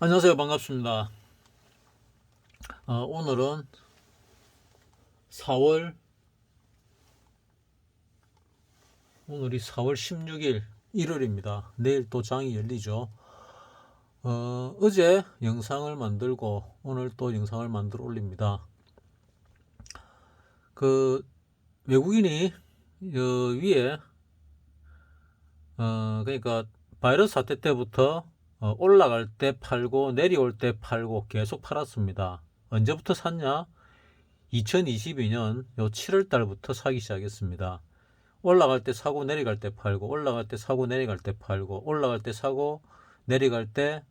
안녕하세요. 반갑습니다. 오늘은 4월, 오늘이 4월 16일, 일요일입니다. 내일 또 장이 열리죠. 어제 영상을 만들고 오늘 또 영상을 만들어 올립니다. 그, 외국인이 위에, 그러니까 바이러스 사태 때부터 올라갈 때 팔고 내려올 때 팔고 계속 팔았습니다. 언제부터 샀냐? 2022년 요 7월 달부터 사기 시작했습니다. 올라갈 때 사고 내려갈 때 팔고 올라갈 때 사고 내려갈 때 팔고 올라갈 때 사고 내려갈 때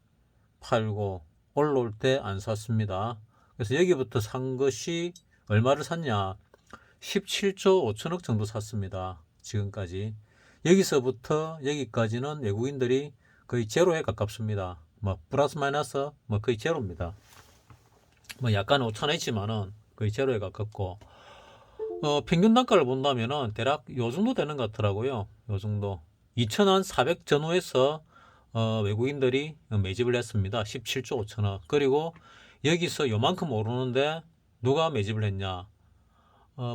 팔고 올라올 때 안 샀습니다. 그래서 여기부터 산 것이 얼마를 샀냐? 17조 5천억 정도 샀습니다. 지금까지. 여기서부터 여기까지는 외국인들이 거의 제로에 가깝습니다. 뭐 플러스 마이너스 뭐 거의 제로입니다. 뭐 약간 오차는 있지만은 거의 제로에 가깝고 평균 단가를 본다면은 대략 요 정도 되는 것 같더라고요. 요 정도. 2,400 전후에서 외국인들이 매집을 했습니다. 17조 5천억. 그리고 여기서 요만큼 오르는데 누가 매집을 했냐?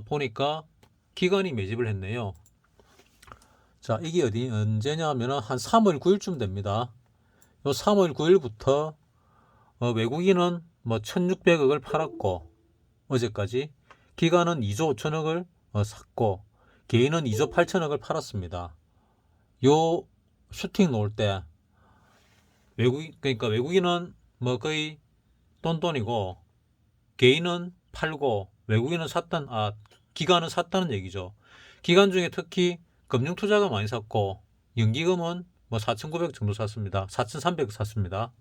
보니까 기관이 매집을 했네요. 자, 이게 언제냐 하면은 한 3월 9일쯤 됩니다. 요 3월 9일부터 외국인은 뭐 1,600억을 팔았고 어제까지 기관은 2조 5천억을 샀고 개인은 2조 8천억을 팔았습니다. 요 슈팅 놓을 때 그러니까 외국인은 뭐 거의 돈돈이고 개인은 팔고 외국인은 기관은 샀다는 얘기죠. 기관 중에 특히 금융투자가 많이 샀고 연기금은 뭐 4,900 정도 샀습니다. 4,300 샀습니다.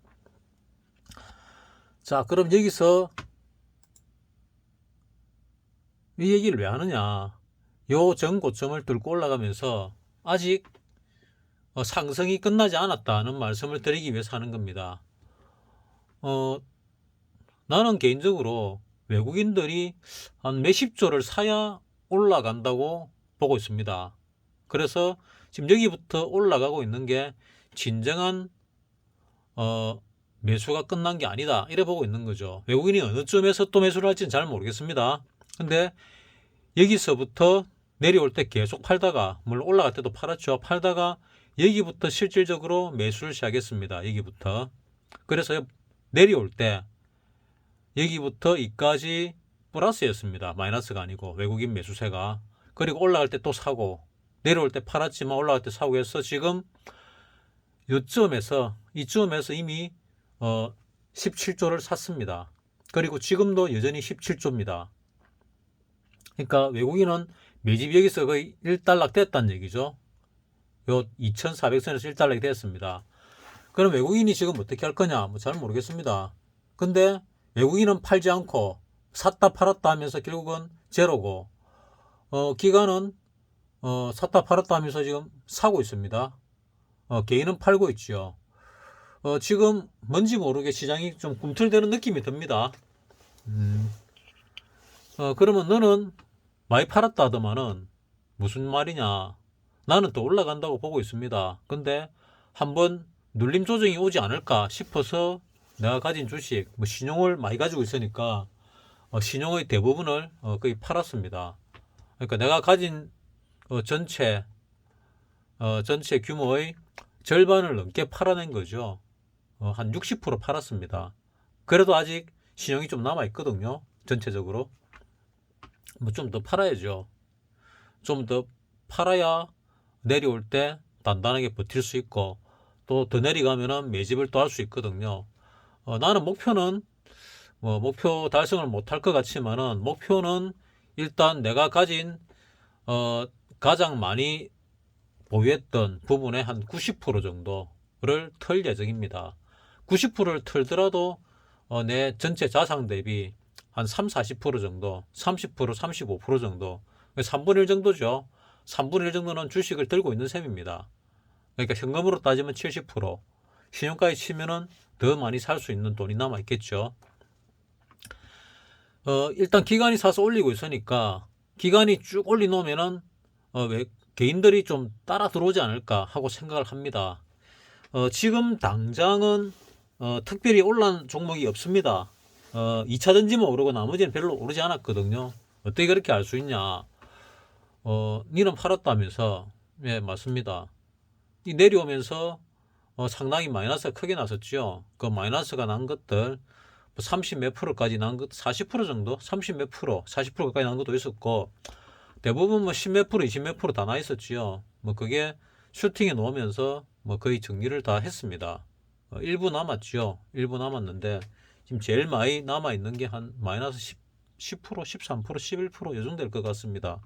자, 그럼 여기서 이 얘기를 왜 하느냐? 요 전고점을 뚫고 올라가면서 아직 상승이 끝나지 않았다는 말씀을 드리기 위해서 하는 겁니다. 나는 개인적으로 외국인들이 한 몇십 조를 사야 올라간다고 보고 있습니다. 그래서 지금 여기부터 올라가고 있는 게 진정한 매수가 끝난 게 아니다 이래 보고 있는 거죠. 외국인이 어느 점에서 또 매수를 할지는 잘 모르겠습니다. 근데 여기서부터 내려올 때 계속 팔다가 물론 올라갈 때도 팔았죠. 팔다가 여기부터 실질적으로 매수를 시작했습니다. 여기부터. 그래서 내려올 때 여기부터 이까지 플러스였습니다. 마이너스가 아니고 외국인 매수세가. 그리고 올라갈 때 또 사고 내려올 때 팔았지만 올라갈 때 사고 해서 지금 이쯤에서 이미 17조를 샀습니다. 그리고 지금도 여전히 17조입니다. 그러니까 외국인은 매집 여기서 거의 1달러 됐다는 얘기죠. 요 2,400선에서 1달러가 됐습니다. 그럼 외국인이 지금 어떻게 할 거냐? 뭐 잘 모르겠습니다. 근데 외국인은 팔지 않고 샀다 팔았다 하면서 결국은 제로고, 기관은 샀다 팔았다 하면서 지금 사고 있습니다. 개인은 팔고 있죠. 지금 뭔지 모르게 시장이 좀 꿈틀대는 느낌이 듭니다. 그러면 너는 많이 팔았다 하더만은 무슨 말이냐? 나는 더 올라간다고 보고 있습니다. 근데 한번 눌림 조정이 오지 않을까 싶어서 내가 가진 주식, 뭐 신용을 많이 가지고 있으니까 신용의 대부분을 거의 팔았습니다. 그러니까 내가 가진 전체 규모의 절반을 넘게 팔아낸 거죠. 한 60% 팔았습니다. 그래도 아직 신용이 좀 남아 있거든요. 전체적으로. 뭐 좀 더 팔아야죠. 좀 더 팔아야 내려올 때 단단하게 버틸 수 있고 또 더 내려가면은 매집을 또 할 수 있거든요. 나는 목표는 목표 달성을 못할 것 같지만은 목표는 일단 내가 가진 가장 많이 보유했던 부분의 한 90% 정도를 털 예정입니다. 90%를 털더라도 내 전체 자산 대비 한 3, 40% 정도, 30%, 35% 정도, 3분의 1 정도죠. 3분의 1 정도는 주식을 들고 있는 셈입니다. 그러니까 현금으로 따지면 70%, 신용까지 치면은 더 많이 살 수 있는 돈이 남아 있겠죠. 일단 기관이 사서 올리고 있으니까 기관이 쭉 올리놓으면은 개인들이 좀 따라 들어오지 않을까 하고 생각을 합니다. 지금 당장은 특별히 올란 종목이 없습니다. 2차전지만 오르고 나머지는 별로 오르지 않았거든요. 어떻게 그렇게 알 수 있냐? 니는 팔았다면서. 예, 맞습니다. 이 내려오면서 상당히 마이너스가 크게 났었죠. 그 마이너스가 난 것들 30 몇 프로까지 난 것, 40% 정도, 30 몇 프로, 40% 가까이 난 것도 있었고, 대부분 뭐 10 몇 프로, 20 몇 프로 다 나 있었지요. 뭐 그게 슈팅에 놓으면서 뭐 거의 정리를 다 했습니다. 일부 남았죠. 일부 남았는데 지금 제일 많이 남아 있는 게 한 마이너스 10%, 13%, 11%요 정도 될 것 같습니다.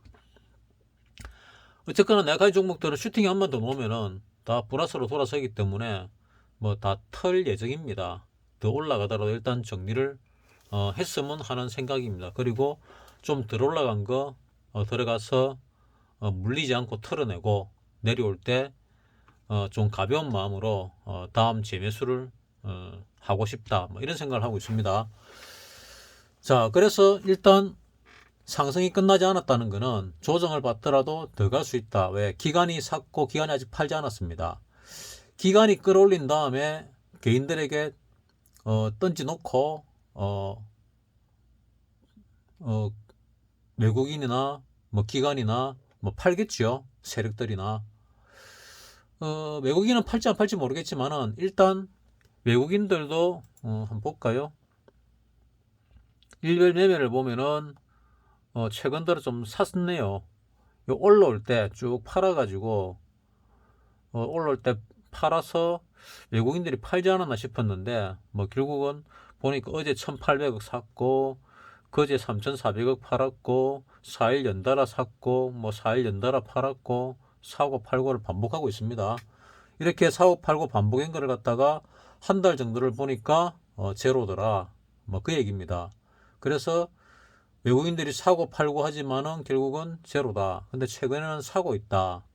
어쨌거나 내가 가진 종목들은 슈팅에 한 번 더 놓으면은 다 플러스로 돌아서기 때문에 뭐 다 털 예정입니다. 더 올라가더라도 일단 정리를 했으면 하는 생각입니다. 그리고 좀 덜 올라간 거 들어가서 물리지 않고 털어내고 내려올 때 좀 가벼운 마음으로 다음 재매수를 하고 싶다, 뭐 이런 생각을 하고 있습니다. 자, 그래서 일단 상승이 끝나지 않았다는 것은 조정을 받더라도 더 갈 수 있다. 왜? 기관이 샀고 기관이 아직 팔지 않았습니다. 기관이 끌어올린 다음에 개인들에게 던지 놓고 외국인이나 뭐 기관이나 뭐 팔겠죠. 세력들이나 외국인은 팔지 안 팔지 모르겠지만은 일단 외국인들도 한번 볼까요? 일별 매매를 보면은 최근 들어 좀 샀네요. 올라올 때 쭉 팔아가지고 올라올 때 팔아서 외국인들이 팔지 않았나 싶었는데 뭐 결국은 보니까 어제 1,800억 샀고 그제 3,400억 팔았고 4일 연달아 샀고 뭐 4일 연달아 팔았고 사고 팔고를 반복하고 있습니다. 이렇게 사고 팔고 반복한 거를 갖다가 한 달 정도를 보니까 제로더라, 뭐 그 얘기입니다. 그래서 외국인들이 사고 팔고 하지만은 결국은 제로다. 근데 최근에는 사고 있다.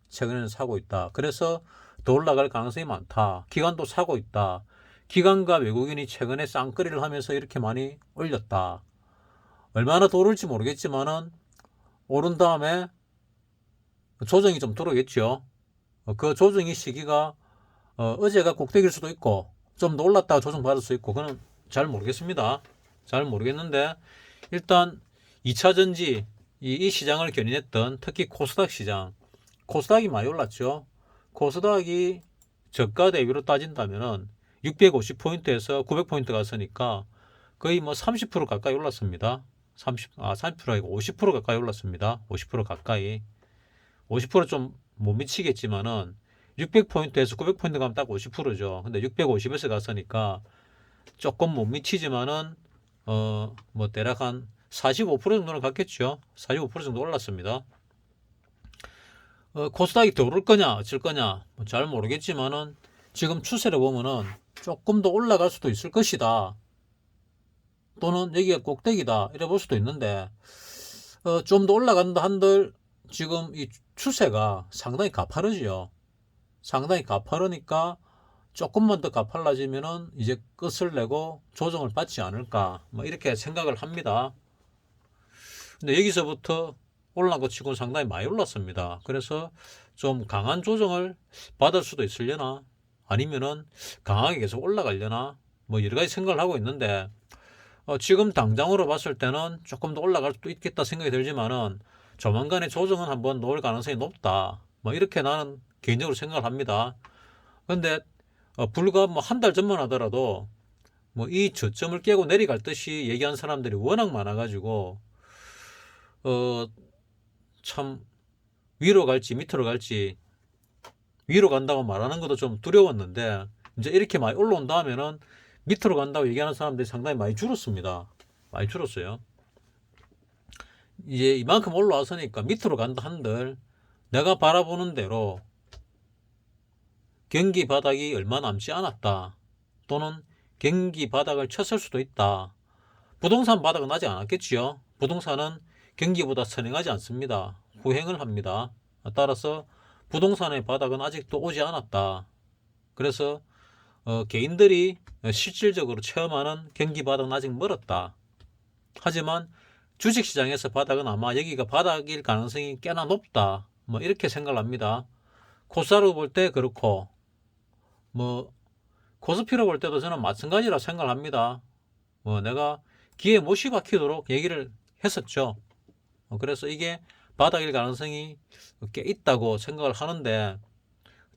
최근에는 사고 있다. 그래서 더 올라갈 가능성이 많다. 기관도 사고 있다. 기관과 외국인이 최근에 쌍끌이를 하면서 이렇게 많이 올렸다. 얼마나 더 오를지 모르겠지만은 오른 다음에 조정이 좀 들어오겠죠. 그 조정의 시기가 어제가 꼭대기일 수도 있고 좀 더 올랐다가 조정 받을 수 있고 그건 잘 모르겠습니다. 잘 모르겠는데 일단 2차전지 이 시장을 견인했던 특히 코스닥 시장, 코스닥이 많이 올랐죠. 코스닥이 저가 대비로 따진다면은 650포인트에서 900포인트 갔으니까 거의 뭐 30% 가까이 올랐습니다. 30% 아니고 50% 가까이 올랐습니다. 50% 가까이. 50%좀 못 미치겠지만은 600포인트에서 900포인트 가면 딱 50%죠. 근데 650에서 갔으니까 조금 못 미치지만은 뭐 대략 한 45% 정도는 갔겠죠. 45% 정도 올랐습니다. 코스닥이 더 오를 거냐 어쩔 거냐 잘 모르겠지만은 지금 추세를 보면은 조금 더 올라갈 수도 있을 것이다. 또는 여기가 꼭대기다 이래 볼 수도 있는데 좀 더 올라간다 한들 지금 이 추세가 상당히 가파르지요. 상당히 가파르니까 조금만 더 가팔라지면은 이제 끝을 내고 조정을 받지 않을까 뭐 이렇게 생각을 합니다. 근데 여기서부터 올라간 것 치고는 상당히 많이 올랐습니다. 그래서 좀 강한 조정을 받을 수도 있으려나 아니면은 강하게 계속 올라가려나 뭐 여러 가지 생각을 하고 있는데 지금 당장으로 봤을 때는 조금 더 올라갈 수도 있겠다 생각이 들지만은 조만간에 조정은 한번 놓을 가능성이 높다. 뭐 이렇게 나는 개인적으로 생각을 합니다. 근데 불과 뭐 한 달 전만 하더라도 뭐 이 저점을 깨고 내려갈 듯이 얘기한 사람들이 워낙 많아가지고 참 위로 갈지 밑으로 갈지 위로 간다고 말하는 것도 좀 두려웠는데 이제 이렇게 많이 올라온다 하면은 밑으로 간다고 얘기하는 사람들이 상당히 많이 줄었습니다. 많이 줄었어요. 이제 이만큼 올라왔으니까 밑으로 간다 한들 내가 바라보는 대로 경기 바닥이 얼마 남지 않았다. 또는 경기 바닥을 쳤을 수도 있다. 부동산 바닥은 아직 안 왔겠지요. 부동산은 경기보다 선행하지 않습니다. 후행을 합니다. 따라서 부동산의 바닥은 아직도 오지 않았다. 그래서 개인들이 실질적으로 체험하는 경기 바닥은 아직 멀었다. 하지만 주식시장에서 바닥은 아마 여기가 바닥일 가능성이 꽤나 높다. 뭐 이렇게 생각을 합니다. 코스닥으로 볼 때 그렇고 뭐 코스피로 볼 때도 저는 마찬가지라 생각을 합니다. 내가 귀에 못이 박히도록 얘기를 했었죠. 그래서 이게 바닥일 가능성이 꽤 있다고 생각을 하는데,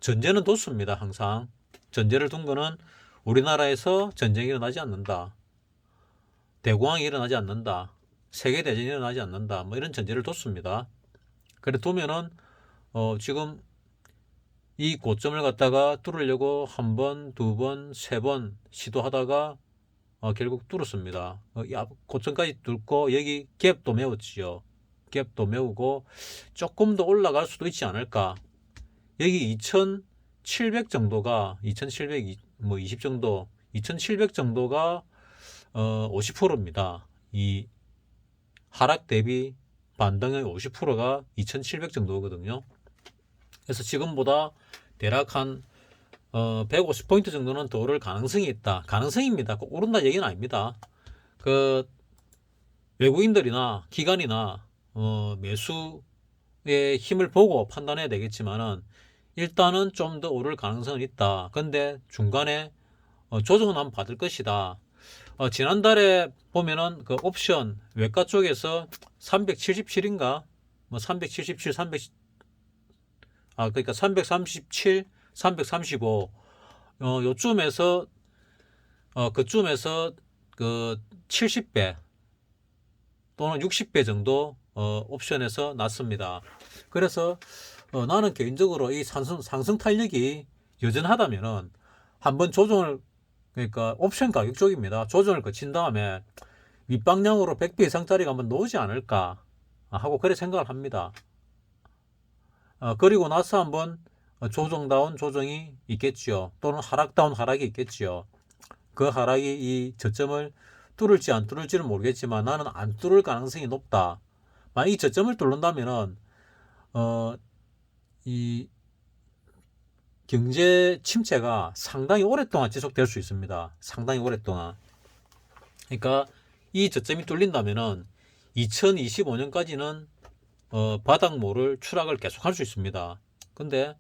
전제는 뒀습니다. 항상 전제를 둔 거는 우리나라에서 전쟁이 일어나지 않는다, 대공황이 일어나지 않는다, 세계대전이 일어나지 않는다, 뭐 이런 전제를 뒀습니다. 그래 두면은 지금 이 고점을 갖다가 뚫으려고 한 번, 두 번, 세 번 시도하다가 결국 뚫었습니다. 고점까지 뚫고 여기 갭도 메웠지요. 갭도 메우고 조금 더 올라갈 수도 있지 않을까. 여기 2700 정도가 2700 뭐 20 정도, 2700 정도가 50%입니다. 이 하락 대비 반등의 50%가 2700 정도거든요. 그래서 지금보다 대략 한 150포인트 정도는 더 오를 가능성이 있다. 가능성입니다. 꼭 오른다 얘기는 아닙니다. 그 외국인들이나 기관이나 매수의 힘을 보고 판단해야 되겠지만은, 일단은 좀 더 오를 가능성은 있다. 근데 중간에 조정은 한번 받을 것이다. 지난달에 보면은 그 옵션 외과 쪽에서 377인가 뭐 377, 그러니까 337, 335 요쯤에서 그쯤에서 그 70배 또는 60배 정도 옵션에서 났습니다. 그래서 나는 개인적으로 이 상승 탄력이 여전하다면은 한번 조정을, 그러니까 옵션 가격 쪽입니다. 조정을 거친 다음에 윗방향으로 100배 이상짜리가 한번 나오지 않을까 하고 그래 생각을 합니다. 그리고 나서 한번 조정다운 조정이 있겠지요. 또는 하락다운 하락이 있겠지요. 그 하락이 이 저점을 뚫을지 안 뚫을지는 모르겠지만 나는 안 뚫을 가능성이 높다. 만약 이 저점을 뚫는다면은 이 경제 침체가 상당히 오랫동안 지속될 수 있습니다. 상당히 오랫동안. 그러니까 이 저점이 뚫린다면은 2025년까지는 바닥모를 추락을 계속할 수 있습니다. 근데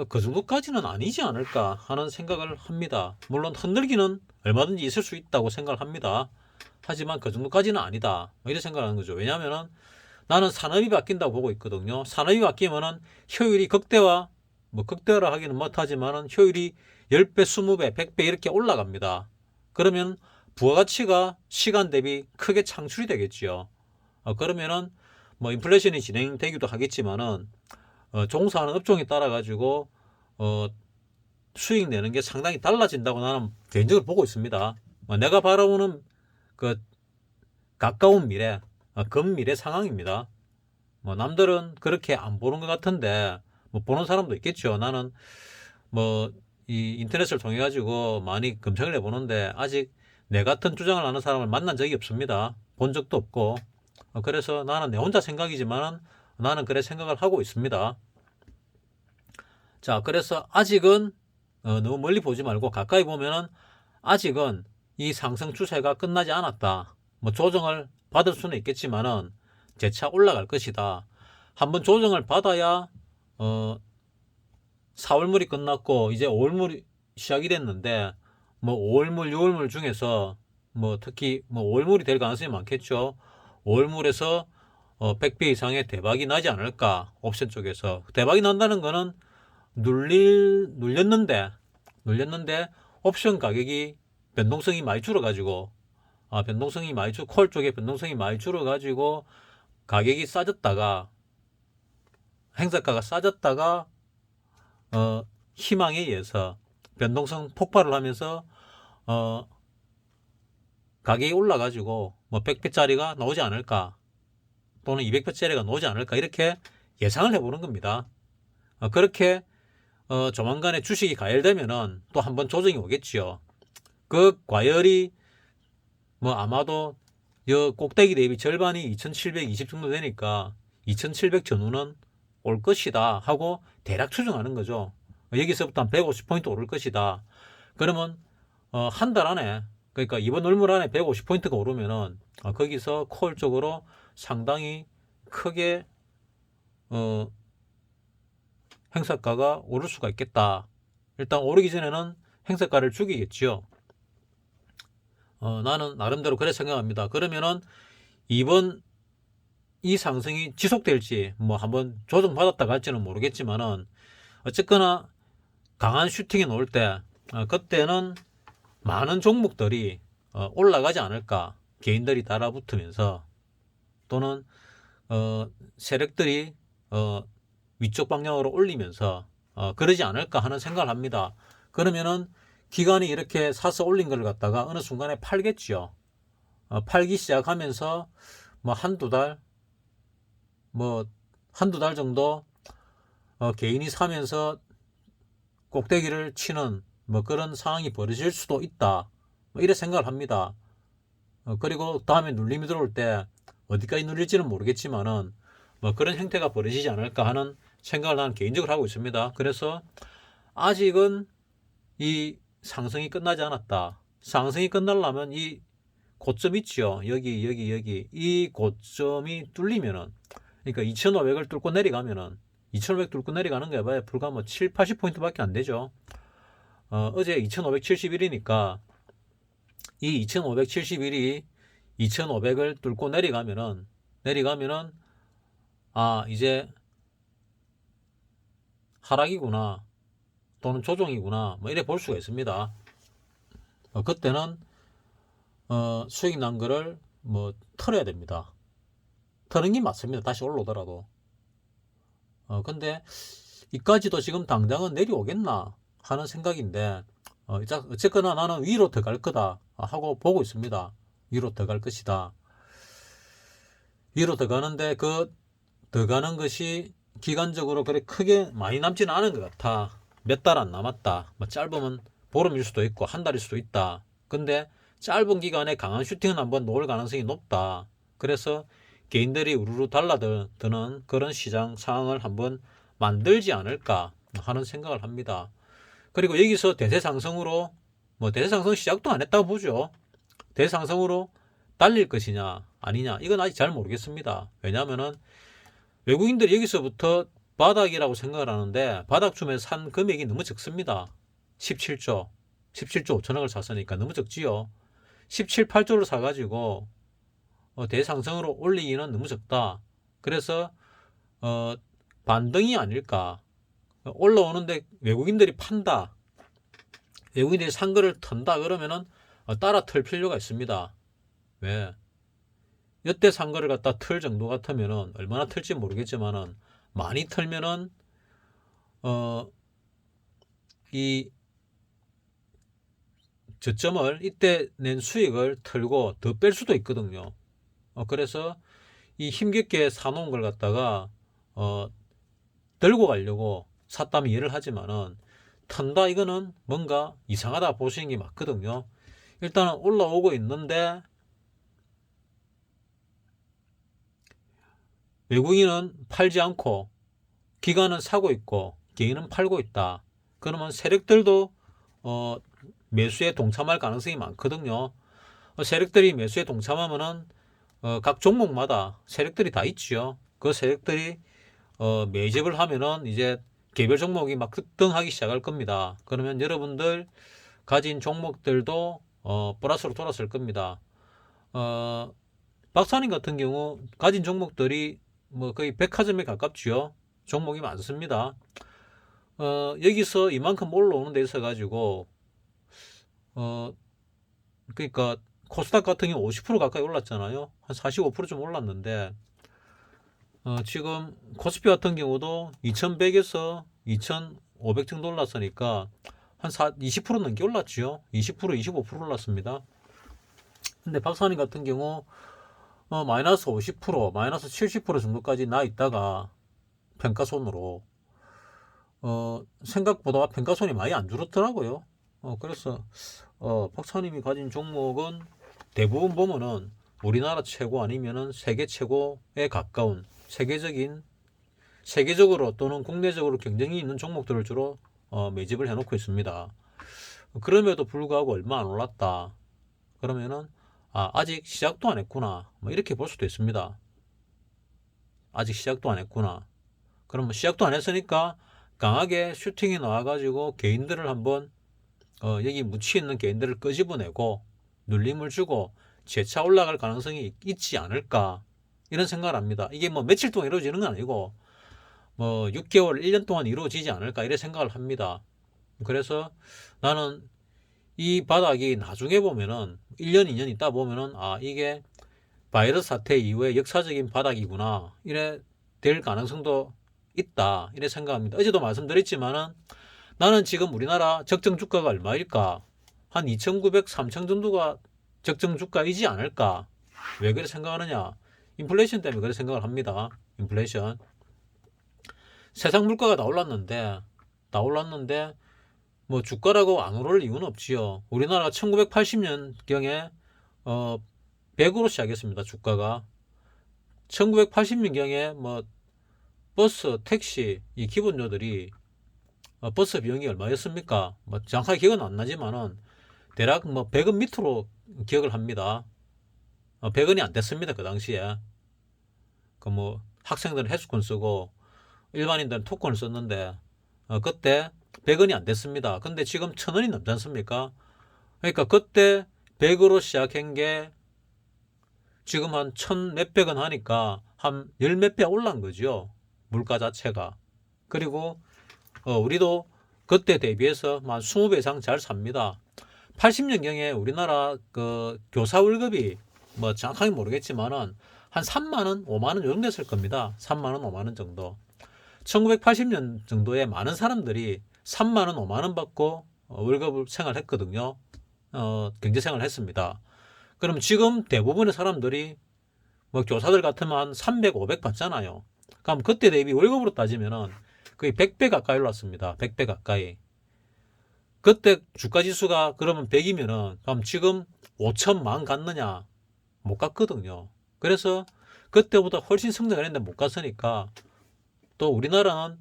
그 정도까지는 아니지 않을까 하는 생각을 합니다. 물론 흔들기는 얼마든지 있을 수 있다고 생각을 합니다. 하지만 그 정도까지는 아니다, 이렇게 생각하는 거죠. 왜냐하면 나는 산업이 바뀐다고 보고 있거든요. 산업이 바뀌면은 효율이 극대화라 하기는 못하지만은 효율이 10배, 20배, 100배 이렇게 올라갑니다. 그러면 부가가치가 시간 대비 크게 창출이 되겠지요. 그러면은 뭐 인플레이션이 진행되기도 하겠지만은 종사하는 업종에 따라 가지고 수익 내는 게 상당히 달라진다고 나는 개인적으로 보고 있습니다. 내가 바라보는 그 가까운 미래, 근미래 상황입니다. 뭐 남들은 그렇게 안 보는 것 같은데 뭐 보는 사람도 있겠죠. 나는 뭐 이 인터넷을 통해 가지고 많이 검색을 해보는데 아직 내 같은 주장을 하는 사람을 만난 적이 없습니다. 본 적도 없고. 그래서 나는 내 혼자 생각이지만 나는 그래 생각을 하고 있습니다. 자, 그래서 아직은 너무 멀리 보지 말고 가까이 보면은 아직은 이 상승 추세가 끝나지 않았다. 뭐 조정을 받을 수는 있겠지만은 재차 올라갈 것이다. 한번 조정을 받아야 4월물이 끝났고 이제 5월물이 시작이 됐는데, 뭐 5월물, 6월물 중에서 뭐 특히 뭐 5월물이 될 가능성이 많겠죠. 5월물에서 100배 이상의 대박이 나지 않을까. 옵션 쪽에서 대박이 난다는 거는 눌렸는데 옵션 가격이 변동성이 많이 줄어가지고 콜 쪽에 변동성이 많이 줄어가지고 가격이 싸졌다가 행사가가 싸졌다가 희망에 의해서 변동성 폭발을 하면서 가격이 올라가지고 뭐 100배짜리가 나오지 않을까 또는 200배짜리가 나오지 않을까 이렇게 예상을 해보는 겁니다. 그렇게 조만간에 주식이 가열되면은 또 한번 조정이 오겠지요. 그 과열이 뭐 아마도 꼭대기 대비 절반이 2720 정도 되니까 2700 전후는 올 것이다 하고 대략 추정하는 거죠. 여기서부터 한 150포인트 오를 것이다. 그러면 한 달 안에, 그러니까 이번 월물 안에 150포인트가 오르면은 거기서 콜 쪽으로 상당히 크게 행사가가 오를 수가 있겠다. 일단 오르기 전에는 행색가를 죽이겠죠. 나는 나름대로 그래 생각합니다. 그러면은 이번 이 상승이 지속될지 뭐 한번 조정받았다 갈지는 모르겠지만은 어쨌거나 강한 슈팅이 나올 때 그때는 많은 종목들이 올라가지 않을까, 개인들이 달아붙으면서 또는 세력들이 위쪽 방향으로 올리면서 그러지 않을까 하는 생각을 합니다. 그러면은 기관이 이렇게 사서 올린 걸 갖다가 어느 순간에 팔겠죠. 팔기 시작하면서 뭐 한두 달 정도 개인이 사면서 꼭대기를 치는 뭐 그런 상황이 벌어질 수도 있다, 뭐 이래 생각을 합니다. 그리고 다음에 눌림이 들어올 때 어디까지 눌릴지는 모르겠지만은 뭐 그런 형태가 벌어지지 않을까 하는 생각을 나는 개인적으로 하고 있습니다. 그래서 아직은 이 상승이 끝나지 않았다. 상승이 끝나려면 이 고점 있죠. 여기 이 고점이 뚫리면은, 그러니까 2,500을 뚫고 내려가면은, 2,500 뚫고 내려가는 게 봐야 불과 뭐 7, 80포인트밖에 안 되죠. 어제 2,571이니까 이 2,571이 2,500을 뚫고 내려가면은 이제 하락이구나 또는 조정이구나 뭐 이래 볼 수가 있습니다. 그때는 수익 난 거를 뭐 털어야 됩니다. 터는 게 맞습니다. 다시 올라오더라도. 근데 이까지도 지금 당장은 내려오겠나 하는 생각인데, 어쨌거나 나는 위로 더 갈 거다 하고 보고 있습니다. 위로 더 갈 것이다. 위로 더 가는데 그 더 가는 것이 기간적으로 그렇게 크게 많이 남지는 않은 것 같아. 몇 달 안 남았다. 뭐 짧으면 보름일 수도 있고 한 달일 수도 있다. 근데 짧은 기간에 강한 슈팅은 한번 놓을 가능성이 높다. 그래서 개인들이 우르르 달라드는 그런 시장 상황을 한번 만들지 않을까 하는 생각을 합니다. 그리고 여기서 대세상승으로, 뭐 대세상승 시작도 안 했다고 보죠. 대세상승으로 달릴 것이냐 아니냐 이건 아직 잘 모르겠습니다. 왜냐하면은 외국인들이 여기서부터 바닥이라고 생각을 하는데 바닥쯤에 산 금액이 너무 적습니다. 17조 5천억을 샀으니까 너무 적지요. 17, 8조를 사가지고 대상승으로 올리기는 너무 적다. 그래서 반등이 아닐까. 올라오는데 외국인들이 판다, 외국인들이 산 거를 턴다 그러면은 따라 털 필요가 있습니다. 왜? 여태 산 거를 갖다 틀 정도 같으면은 얼마나 틀지 모르겠지만은 많이 털면은 이 저점을 이때 낸 수익을 털고 더 뺄 수도 있거든요. 그래서 이 힘겹게 사놓은 걸 갖다가 들고 가려고 샀다면 이해를 하지만은 턴다 이거는 뭔가 이상하다 보시는 게 맞거든요. 일단은 올라오고 있는데 외국인은 팔지 않고 기관은 사고 있고 개인은 팔고 있다. 그러면 세력들도 매수에 동참할 가능성이 많거든요. 세력들이 매수에 동참하면은 각 종목마다 세력들이 다 있지요. 그 세력들이 매집을 하면은 이제 개별 종목이 막 급등하기 시작할 겁니다. 그러면 여러분들 가진 종목들도 플러스로 돌았을 겁니다. 박사님 같은 경우 가진 종목들이 뭐 거의 백화점에 가깝지요. 종목이 많습니다. 여기서 이만큼 올라오는 데 있어 가지고 그러니까 코스닥 같은 경우 50% 가까이 올랐잖아요. 한 45%좀 올랐는데 지금 코스피 같은 경우도 2100에서 2500 정도 올랐으니까 한 20% 넘게 올랐죠. 20% 25% 올랐습니다. 근데 박사님 같은 경우 마이너스 50% 마이너스 70% 정도까지 나 있다가 평가손으로 생각보다 평가손이 많이 안 줄었더라고요. 그래서 박사님이 가진 종목은 대부분 보면은 우리나라 최고 아니면은 세계 최고에 가까운 세계적으로 또는 국내적으로 경쟁이 있는 종목들을 주로 매집을 해놓고 있습니다. 그럼에도 불구하고 얼마 안 올랐다 그러면은 아직 시작도 안 했구나 뭐 이렇게 볼 수도 있습니다. 아직 시작도 안 했구나. 그러면 시작도 안 했으니까 강하게 슈팅이 나와가지고 개인들을 한번 여기 묻혀 있는 개인들을 끄집어내고 눌림을 주고 재차 올라갈 가능성이 있지 않을까 이런 생각을 합니다. 이게 뭐 며칠 동안 이루어지는 건 아니고 뭐 6개월, 1년 동안 이루어지지 않을까 이런 생각을 합니다. 그래서 나는 이 바닥이 나중에 보면은 1년, 2년 있다 보면은 아 이게 바이러스 사태 이후에 역사적인 바닥이구나 이래 될 가능성도 있다 이래 생각합니다. 어제도 말씀드렸지만은 나는 지금 우리나라 적정 주가가 얼마일까? 한 2,900, 3,000 정도가 적정 주가이지 않을까? 왜 그렇게 생각하느냐? 인플레이션 때문에 그렇게 생각을 합니다. 인플레이션. 세상 물가가 다 올랐는데 뭐 주가라고 안 오를 이유는 없지요. 우리나라가 1980년경에 100으로 시작했습니다. 주가가 1980년경에 뭐 버스, 택시 이 기본료들이 버스 비용이 얼마였습니까? 뭐 정확하게 기억은 안 나지만은 대략 뭐 100원 밑으로 기억을 합니다. 100원이 안 됐습니다. 그 당시에. 그 뭐 학생들은 해수권 쓰고 일반인들은 토큰을 썼는데 그때 100원이 안 됐습니다. 근데 지금 1,000원이 넘지 않습니까? 그러니까 그때 100으로 시작한 게 지금 한 1,000 몇백 원 하니까 한 열 몇 배 올란 거죠. 물가 자체가. 그리고 우리도 그때 대비해서 한 20배 이상 잘 삽니다. 80년경에 우리나라 그 교사 월급이 뭐 정확하게 모르겠지만은 한 3만 원, 5만 원 정도 됐을 겁니다. 3만 원, 5만 원 정도. 1980년 정도에 많은 사람들이 3만 원, 5만 원 받고 월급을 생활했거든요. 경제 생활을 했습니다. 그럼 지금 대부분의 사람들이 뭐 교사들 같으면 한 300, 500 받잖아요. 그럼 그때 대비 월급으로 따지면은 거의 100배 가까이 올랐습니다. 100배 가까이. 그때 주가 지수가 그러면 100이면은 그럼 지금 5천만 갔느냐? 못 갔거든요. 그래서 그때보다 훨씬 성장을 했는데 못 갔으니까 또 우리나라는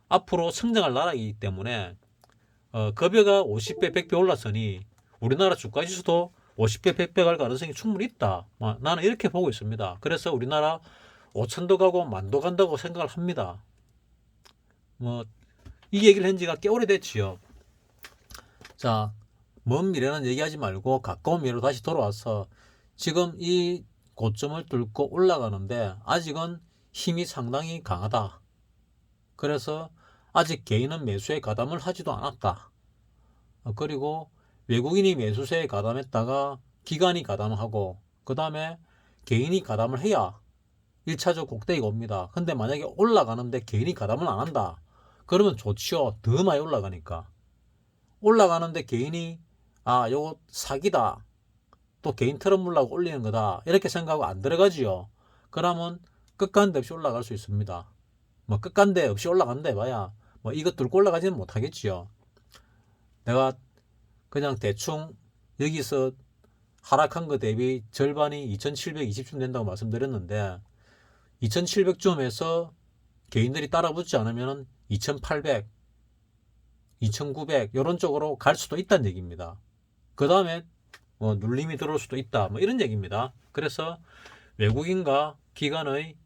앞으로 성장할 나라이기 때문에 급여가 50배, 100배 올랐으니 우리나라 주가 지수도 50배, 100배 갈 가능성이 충분히 있다. 나는 이렇게 보고 있습니다. 그래서 우리나라 5천도 가고 만도 간다고 생각을 합니다. 뭐 이 얘기를 한 지가 꽤 오래됐지요. 자, 먼 미래는 얘기하지 말고 가까운 미래로 다시 돌아와서 지금 이 고점을 뚫고 올라가는데 아직은 힘이 상당히 강하다. 그래서 아직 개인은 매수에 가담을 하지도 않았다. 그리고 외국인이 매수세에 가담했다가 기관이 가담하고 그 다음에 개인이 가담을 해야 1차적 꼭대기가 옵니다. 근데 만약에 올라가는데 개인이 가담을 안 한다. 그러면 좋지요. 더 많이 올라가니까. 올라가는데 개인이 요거 사기다. 또 개인 털어 물라고 올리는 거다. 이렇게 생각하고 안 들어가지요. 그러면 끝간데 없이 올라갈 수 있습니다. 뭐 끝간데 없이 올라간다 해봐야 뭐 이것 뚫고 올라가지는 못하겠지요. 내가 그냥 대충 여기서 하락한 거 대비 절반이 2720쯤 된다고 말씀드렸는데 2700쯤에서 개인들이 따라붙지 않으면 2800, 2900 이런 쪽으로 갈 수도 있다는 얘기입니다. 그 다음에 뭐 눌림이 들어올 수도 있다 뭐 이런 얘기입니다. 그래서 외국인과 기관의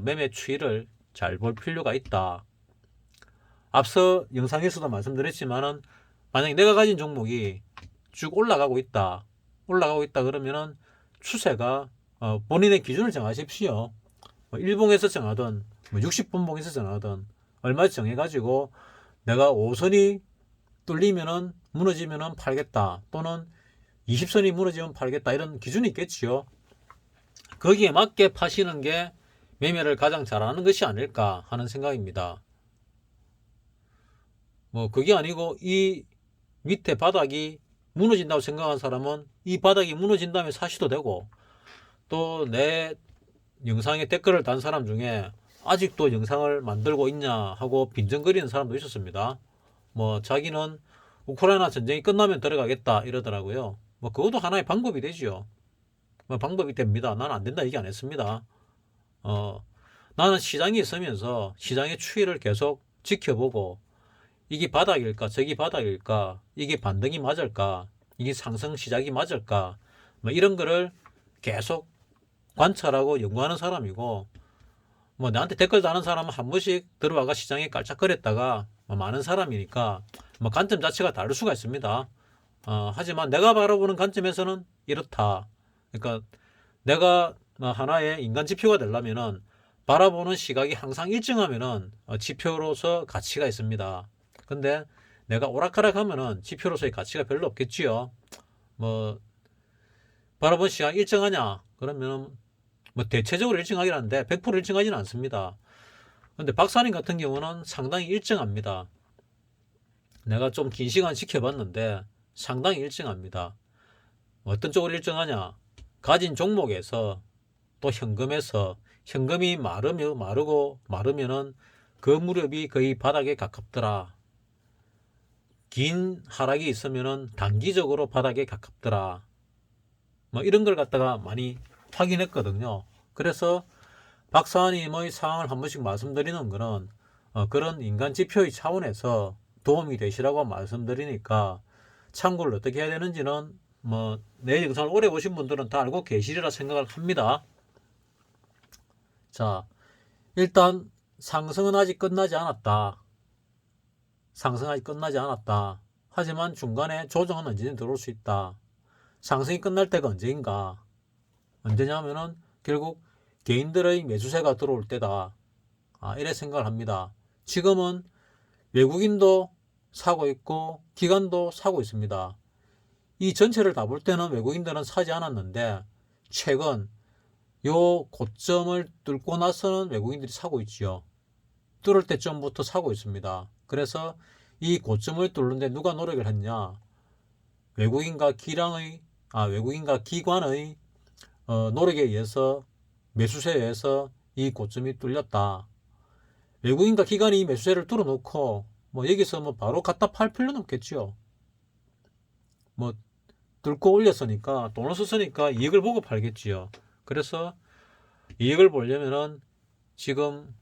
매매 추이를 잘 볼 필요가 있다. 앞서 영상에서도 말씀드렸지만은 만약에 내가 가진 종목이 쭉 올라가고 있다 그러면은 추세가 본인의 기준을 정하십시오. 뭐 일봉에서 정하든 뭐 60분봉에서 정하든 얼마 정해가지고 내가 5선이 뚫리면은 무너지면은 팔겠다 또는 20선이 무너지면 팔겠다 이런 기준이 있겠지요. 거기에 맞게 파시는 게 매매를 가장 잘하는 것이 아닐까 하는 생각입니다. 뭐 그게 아니고 이 밑에 바닥이 무너진다고 생각하는 사람은 이 바닥이 무너진 다음에 사시도 되고 또 내 영상에 댓글을 단 사람 중에 아직도 영상을 만들고 있냐 하고 빈정거리는 사람도 있었습니다. 뭐 자기는 우크라이나 전쟁이 끝나면 들어가겠다 이러더라고요. 뭐 그것도 하나의 방법이 되지요. 뭐 방법이 됩니다. 나는 안 된다 얘기 안 했습니다. 나는 시장에 있으면서 시장의 추이를 계속 지켜보고 이게 바닥일까 저기 바닥일까 이게 반등이 맞을까 이게 상승 시작이 맞을까 뭐 이런 거를 계속 관찰하고 연구하는 사람이고 뭐 나한테 댓글 다는 사람은 한 번씩 들어와가 시장에 깔짝거렸다가 뭐 많은 사람이니까 뭐 관점 자체가 다를 수가 있습니다. 하지만 내가 바라보는 관점에서는 이렇다. 그러니까 내가 하나의 인간 지표가 되려면은 바라보는 시각이 항상 일정하면은 지표로서 가치가 있습니다. 근데 내가 오락가락하면은 지표로서의 가치가 별로 없겠지요. 뭐 바라보는 시각이 일정하냐? 그러면 뭐 대체적으로 일정하긴 한데 100% 일정하지는 않습니다. 근데 박사님 같은 경우는 상당히 일정합니다. 내가 좀 긴 시간 지켜봤는데 상당히 일정합니다. 어떤 쪽으로 일정하냐? 가진 종목에서 또 현금에서 현금이 마르면은 그 무렵이 거의 바닥에 가깝더라. 긴 하락이 있으면은 단기적으로 바닥에 가깝더라. 뭐 이런 걸 갖다가 많이 확인했거든요. 그래서 박사님의 상황을 한 번씩 말씀드리는 거는 그런 인간 지표의 차원에서 도움이 되시라고 말씀드리니까 참고를 어떻게 해야 되는지는 뭐 내 영상을 오래 보신 분들은 다 알고 계시리라 생각을 합니다. 자, 일단 상승은 아직 끝나지 않았다. 상승은 아직 끝나지 않았다. 하지만 중간에 조정은 언제든 들어올 수 있다. 상승이 끝날 때가 언제인가? 언제냐면은 결국 개인들의 매수세가 들어올 때다. 이래 생각을 합니다. 지금은 외국인도 사고 있고 기관도 사고 있습니다. 이 전체를 다 볼 때는 외국인들은 사지 않았는데 최근 요 고점을 뚫고 나서는 외국인들이 사고 있지요. 뚫을 때쯤부터 사고 있습니다. 그래서 이 고점을 뚫는데 누가 노력을 했냐? 외국인과 기관의 노력에 의해서 매수세에 의해서 이 고점이 뚫렸다. 외국인과 기관이 매수세를 뚫어놓고 뭐 여기서 뭐 바로 갖다 팔 필요는 없겠지요. 뭐 뚫고 올렸으니까 돈을 썼으니까 이익을 보고 팔겠지요. 그래서 이익을 보려면은 지금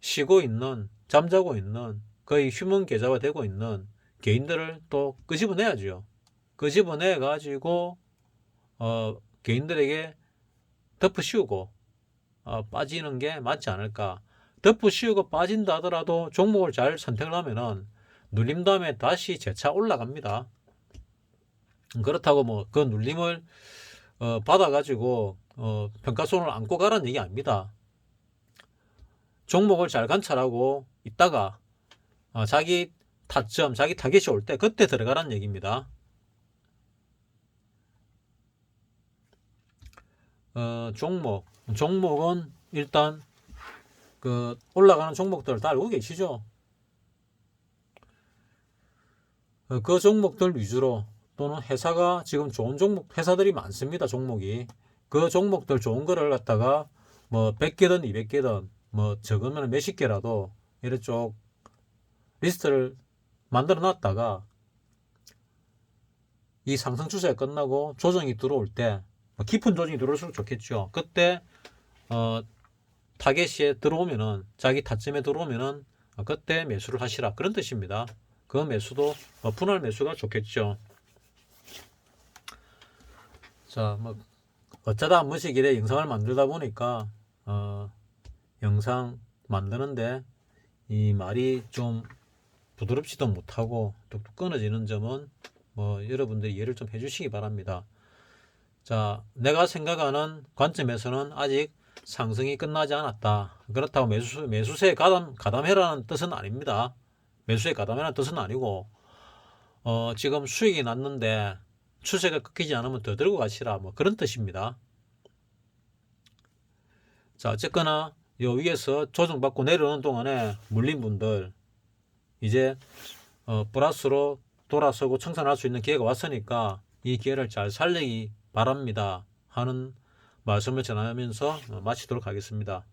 쉬고 있는 잠자고 있는 거의 휴먼 계좌화 되고 있는 개인들을 또 끄집어내야죠. 끄집어내 가지고 개인들에게 덮어 씌우고 빠지는 게 맞지 않을까. 덮어 씌우고 빠진다 하더라도 종목을 잘 선택을 하면은 눌림 다음에 다시 재차 올라갑니다. 그렇다고 뭐 그 눌림을 받아가지고 평가손을 안고 가라는 얘기 아닙니다. 종목을 잘 관찰하고 있다가 자기 타점, 자기 타겟이 올 때 그때 들어가라는 얘기입니다. 종목은 일단 그 올라가는 종목들 다 알고 계시죠? 그 종목들 위주로 또는 회사가 지금 좋은 종목 회사들이 많습니다. 종목이 그 종목들 좋은 거를 갖다가 뭐 100개든 200개든 뭐 적으면 몇십 개라도 이렇게 쭉 리스트를 만들어 놨다가 이 상승 추세가 끝나고 조정이 들어올 때 깊은 조정이 들어올수록 좋겠죠. 그때 타겟에 들어오면은 자기 타점에 들어오면은 그때 매수를 하시라 그런 뜻입니다. 그 매수도 분할 매수가 좋겠죠. 자, 뭐 어쩌다 한 번씩 이래 영상을 만들다 보니까 영상 만드는데 이 말이 좀 부드럽지도 못하고 뚝뚝 끊어지는 점은 뭐 여러분들이 이해를 좀 해주시기 바랍니다. 자, 내가 생각하는 관점에서는 아직 상승이 끝나지 않았다. 그렇다고 매수세에 가담해라는 뜻은 아닙니다. 매수에 가담해라는 뜻은 아니고 지금 수익이 났는데 추세가 끊기지 않으면 더 들고 가시라 뭐 그런 뜻입니다. 자, 어쨌거나 요 위에서 조정받고 내려오는 동안에 물린 분들 이제 플러스로 돌아서고 청산할 수 있는 기회가 왔으니까 이 기회를 잘 살리기 바랍니다 하는 말씀을 전하면서 마치도록 하겠습니다.